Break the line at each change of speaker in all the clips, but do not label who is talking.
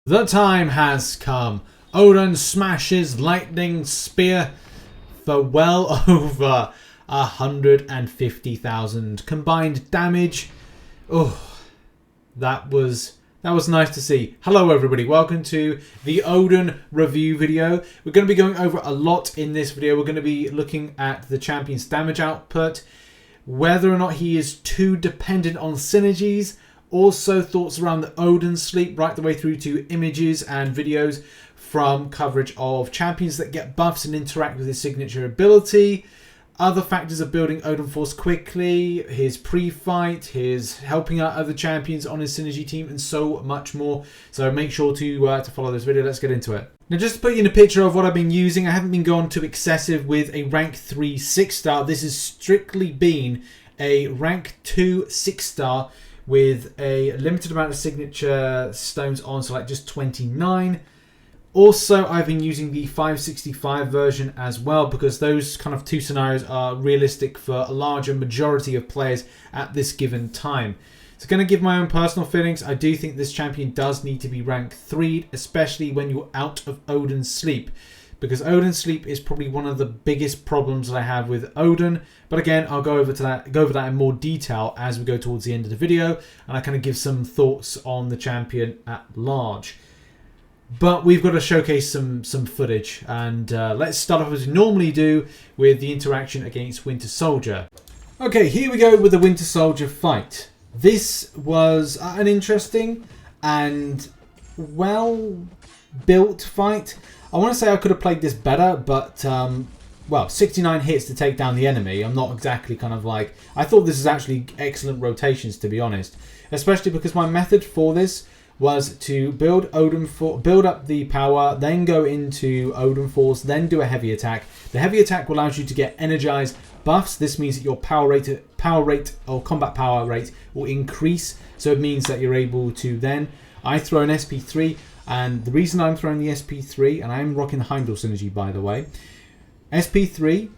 The time has come. Odin smashes lightning spear for well over 150,000 combined damage. Oh, that was nice to see. Hello everybody, welcome to the Odin review video. We're going to be going over a lot in this video. We're going to be looking at the champion's damage output, whether or not he is too dependent on synergies, also thoughts around the Odin sleep, right the way through to images and videos from coverage of champions that get buffs and interact with his signature ability, other factors of building Odin Force quickly, his pre-fight, his helping out other champions on his synergy team, and so much more. So make sure to follow this video. Let's get into it. Now, just to put you in a picture of what I've been using, I haven't been going too excessive with a rank 3 6-star. This has strictly been a rank 2 6-star with a limited amount of signature stones on, so like just 29. Also, I've been using the 565 version as well because those kind of two scenarios are realistic for a larger majority of players at this given time. So going to give my own personal feelings. I do think this champion does need to be rank 3, especially when you're out of Odin's sleep, because Odin's sleep is probably one of the biggest problems that I have with Odin. But again, I'll go over that in more detail as we go towards the end of the video, and I kind of give some thoughts on the champion at large. But we've got to showcase some footage, and let's start off as we normally do with the interaction against Winter Soldier. Okay, here we go with the Winter Soldier fight. This was an interesting and well-built fight. I want to say I could have played this better, but well, 69 hits to take down the enemy. I'm not exactly kind of like... I thought this is actually excellent rotations, to be honest, especially because my method for this was to build up the power, then go into Odin Force, then do a heavy attack. The heavy attack will allow you to get energized buffs. This means that your power rate or combat power rate will increase. So it means that you're able to then... I throw an SP3, and the reason I'm throwing the SP3, and I'm rocking the Heimdall synergy by the way, SP3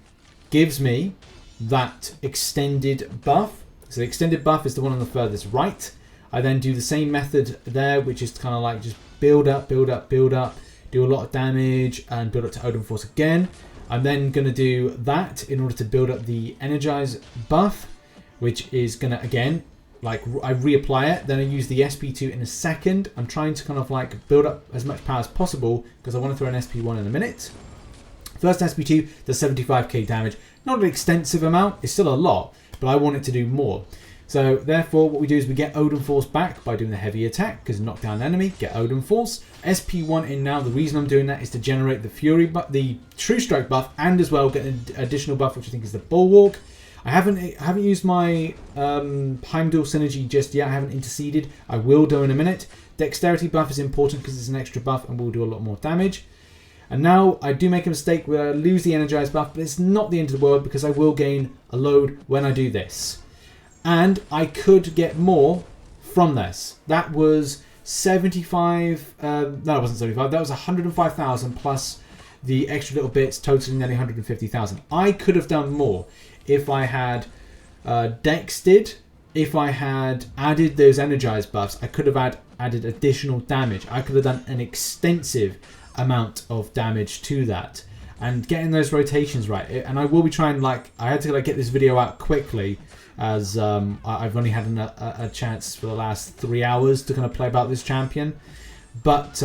gives me that extended buff. So the extended buff is the one on the furthest right. I then do the same method there, which is kind of like just build up, do a lot of damage, and build up to Odin Force again. I'm then going to do that in order to build up the Energize buff, which is going to, again, like I reapply it. Then I use the SP2 in a second. I'm trying to kind of like build up as much power as possible because I want to throw an SP1 in a minute. First SP2 does 75k damage. Not an extensive amount, it's still a lot, but I want it to do more. So therefore what we do is we get Odin Force back by doing the heavy attack because knock down an enemy, get Odin Force. SP1 in now. The reason I'm doing that is to generate the Fury buff, the True Strike buff, and as well get an additional buff which I think is the Bulwark. I haven't used my Heimdall synergy just yet. I haven't interceded. I will do in a minute. Dexterity buff is important because it's an extra buff and will do a lot more damage. And now I do make a mistake where I lose the Energized buff, but it's not the end of the world because I will gain a load when I do this. And I could get more from this. That was 75, no it wasn't 75, that was 105,000 plus the extra little bits, totaling nearly 150,000. I could have done more if I had dexted, if I had added those energized buffs. I could have added additional damage. I could have done an extensive amount of damage to that. And getting those rotations right. And I will be trying, like, I had to like get this video out quickly as I've only had a chance for the last 3 hours to kind of play about this champion. But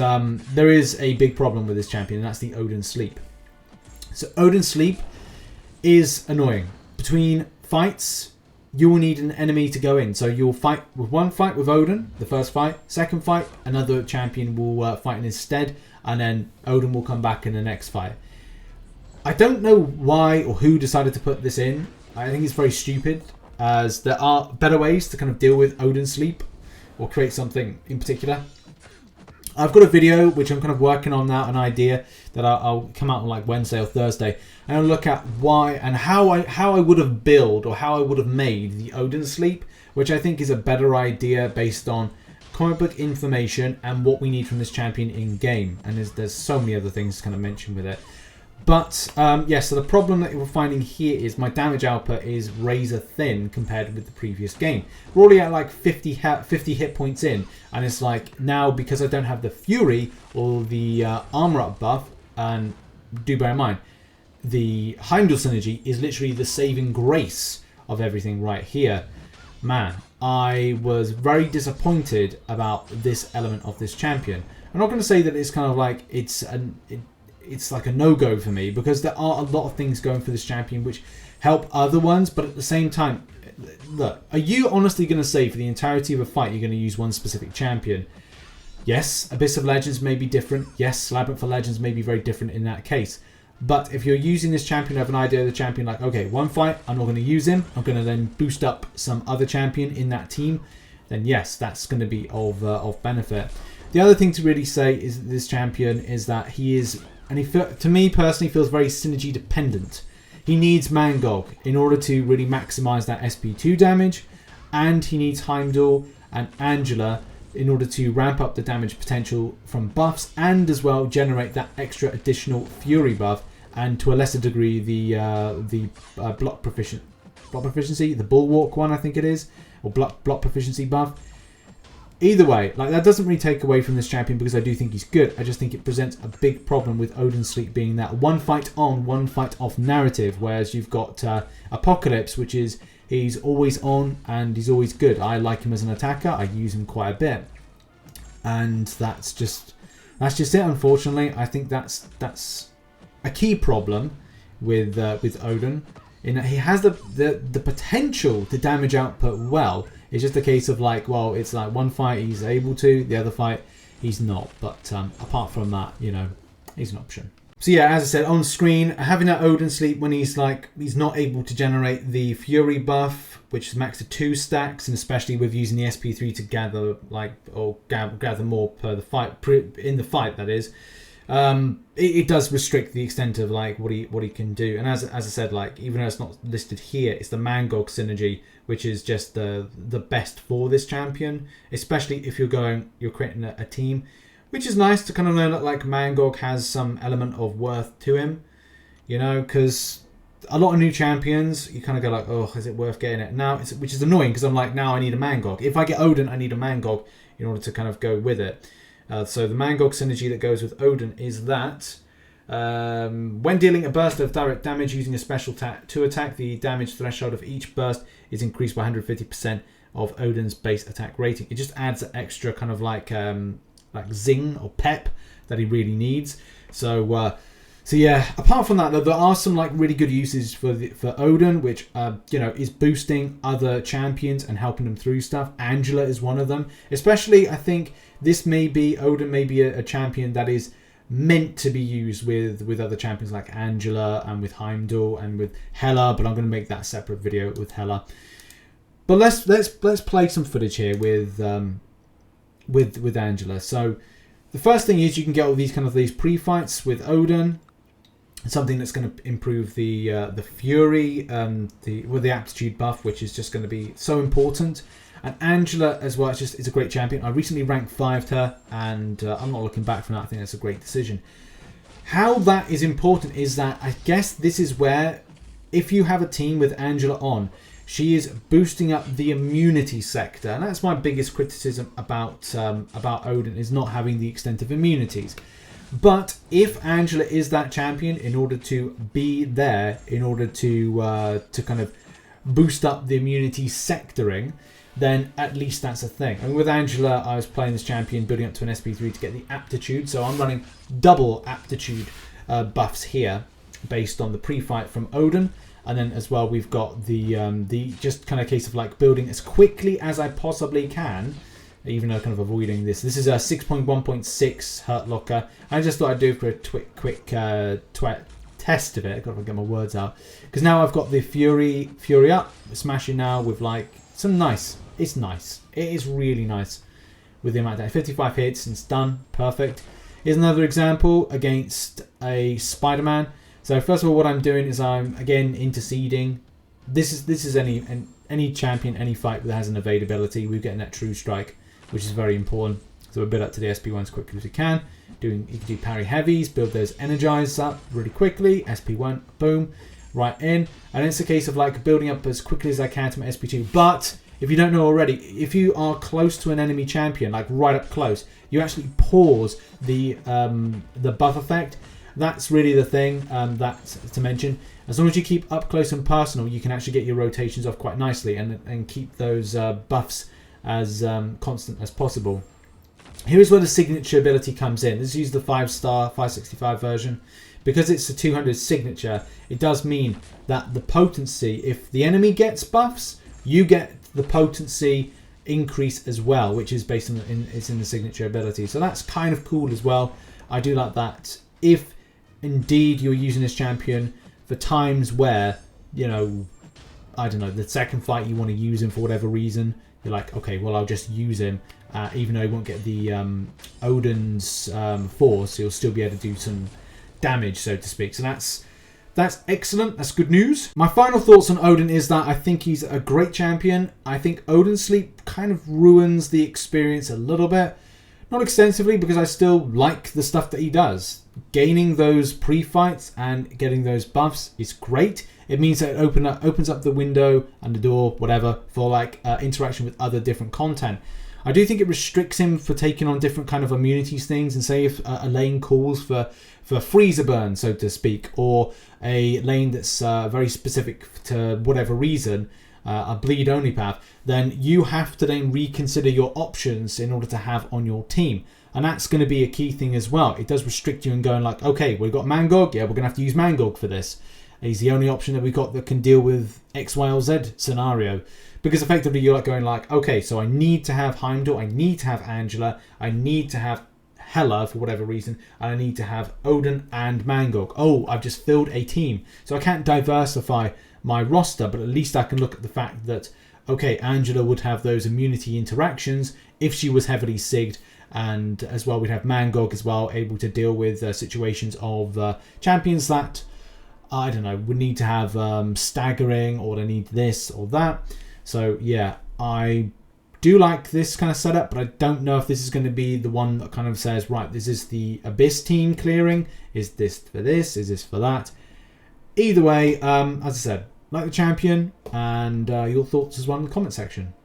there is a big problem with this champion, and that's the Odin sleep. So Odin sleep is annoying. Between fights, you will need an enemy to go in. So you'll fight with one fight with Odin, the first fight. Second fight, another champion will fight in his stead, and then Odin will come back in the next fight. I don't know why or who decided to put this in. I think it's very stupid, as there are better ways to kind of deal with Odin sleep or create something in particular. I've got a video which I'm kind of working on now, an idea that I'll come out on like Wednesday or Thursday, and I'll look at why and how I would have built or how I would have made the Odin sleep, which I think is a better idea based on comic book information and what we need from this champion in game. And there's so many other things to kind of mention with it. But yeah, so the problem that we're finding here is my damage output is razor thin compared with the previous game. We're already at like 50 hit points in, and it's like now because I don't have the Fury or the armor up buff, and do bear in mind, the Heimdall synergy is literally the saving grace of everything right here. Man, I was very disappointed about this element of this champion. I'm not going to say that it's kind of like it's like a no-go for me, because there are a lot of things going for this champion which help other ones, but at the same time, look, are you honestly going to say for the entirety of a fight you're going to use one specific champion? Yes, Abyss of Legends may be different. Yes, Labyrinth for Legends may be very different in that case. But if you're using this champion, have an idea of the champion, like, okay, one fight, I'm not going to use him, I'm going to then boost up some other champion in that team, then yes, that's going to be of benefit. The other thing to really say is this champion is that he is, and he to me personally feels very synergy dependent. He needs Mangog in order to really maximize that SP2 damage, and he needs Heimdall and Angela in order to ramp up the damage potential from buffs, and as well generate that extra additional Fury buff, and to a lesser degree the block proficiency, the Bulwark one I think it is, or block proficiency buff. Either way, like, that doesn't really take away from this champion because I do think he's good. I just think it presents a big problem with Odin Sleep being that one fight on, one fight off narrative, whereas you've got Apocalypse, which is he's always on and he's always good. I like him as an attacker. I use him quite a bit, and that's just it. Unfortunately, I think that's a key problem with Odin, in that he has the potential to damage output well. It's just a case of like, well, it's like one fight he's able to, the other fight he's not. But apart from that, you know, he's an option. So yeah, as I said, on screen, having that Odin Sleep when he's not able to generate the Fury buff, which is max to 2 stacks, and especially with using the SP3 to gather gather more per the fight, in the fight that is. It does restrict the extent of like what he can do, and as I said, like, even though it's not listed here, it's the Mangog synergy which is just the best for this champion, especially if you're creating a team, which is nice to kind of know that like Mangog has some element of worth to him, you know, because a lot of new champions you kind of go like, oh, is it worth getting it now? Which is annoying because I'm like, now I need a Mangog. If I get Odin, I need a Mangog in order to kind of go with it. So the Mangog synergy that goes with Odin is that when dealing a burst of direct damage using a special attack, the damage threshold of each burst is increased by 150% of Odin's base attack rating. It just adds an extra kind of like zing or pep that he really needs. So yeah, apart from that, though, there are some like really good uses for Odin, which you know, is boosting other champions and helping them through stuff. Angela is one of them. Especially, I think Odin may be a champion that is meant to be used with other champions like Angela and with Heimdall and with Hela, but I'm going to make that a separate video with Hela. But let's play some footage here with Angela. So the first thing is you can get all these pre-fights with Odin. Something that's going to improve the Fury, with the aptitude buff, which is just going to be so important. And Angela as well, it's a great champion. I recently ranked 5'd her, and I'm not looking back from that. I think that's a great decision. How that is important is that I guess this is where, if you have a team with Angela on, she is boosting up the immunity sector, and that's my biggest criticism about Odin, is not having the extent of immunities. But if Angela is that champion, in order to be there, in order to kind of boost up the immunity sectoring, then at least that's a thing. And with Angela, I was playing this champion, building up to an SP3 to get the aptitude. So I'm running double aptitude buffs here, based on the pre-fight from Odin. And then as well, we've got the just kind of case of like building as quickly as I possibly can, even though kind of avoiding this. This is a 6.1.6 Hurt Locker. I just thought I'd do it for a quick test of it. I've got to get my words out. Because now I've got the Fury up, smashing now with like some nice. It's nice. It is really nice with the amount of 55 hits and it's done. Perfect. Here's another example against a Spider-Man. So first of all, what I'm doing is I'm again interceding. This is any champion, any fight that has an evade ability. We're getting that true strike, which is very important. So we'll build up to the SP1 as quickly as we can. You can do parry heavies, build those energized up really quickly. SP1, boom, right in. And it's a case of like building up as quickly as I can to my SP2. But if you don't know already, if you are close to an enemy champion, like right up close, you actually pause the buff effect. That's really the thing that to mention. As long as you keep up close and personal, you can actually get your rotations off quite nicely and keep those buffs as constant as possible. Here is where the signature ability comes in. Let's use the 5-star 565 version. Because it's a 200 signature, it does mean that the potency, if the enemy gets buffs, you get the potency increase as well, which is based on it's in the signature ability. So that's kind of cool as well. I do like that. If indeed you're using this champion for times where, you know, I don't know, the second fight you want to use him for whatever reason, you're like, okay, well, I'll just use him. Even though he won't get the Odin's force, he'll still be able to do some damage, so to speak. So that's excellent. That's good news. My final thoughts on Odin is that I think he's a great champion. I think Odinsleep kind of ruins the experience a little bit. Not extensively, because I still like the stuff that he does. Gaining those pre-fights and getting those buffs is great. It means that it opens up the window and the door, whatever, for like interaction with other different content. I do think it restricts him for taking on different kind of immunities things, and say if a lane calls for freezer burn, so to speak, or a lane that's very specific to whatever reason, a bleed only path, then you have to then reconsider your options in order to have on your team. And that's going to be a key thing as well. It does restrict you in going like, okay, we've got Mangog, yeah, we're going to have to use Mangog for this. He's the only option that we've got that can deal with X, Y, or Z scenario. Because effectively you're like going like, okay, so I need to have Heimdall, I need to have Angela, I need to have Hela for whatever reason, and I need to have Odin and Mangog. Oh, I've just filled a team. So I can't diversify my roster, but at least I can look at the fact that, okay, Angela would have those immunity interactions if she was heavily sigged, and as well we'd have Mangog as well, able to deal with situations of champions that, I don't know, would need to have staggering, or they need this or that. So yeah, I do like this kind of setup, but I don't know if this is going to be the one that kind of says, right, this is the Abyss team clearing. Is this for this? Is this for that? Either way, as I said, like the champion, and your thoughts as well in the comment section.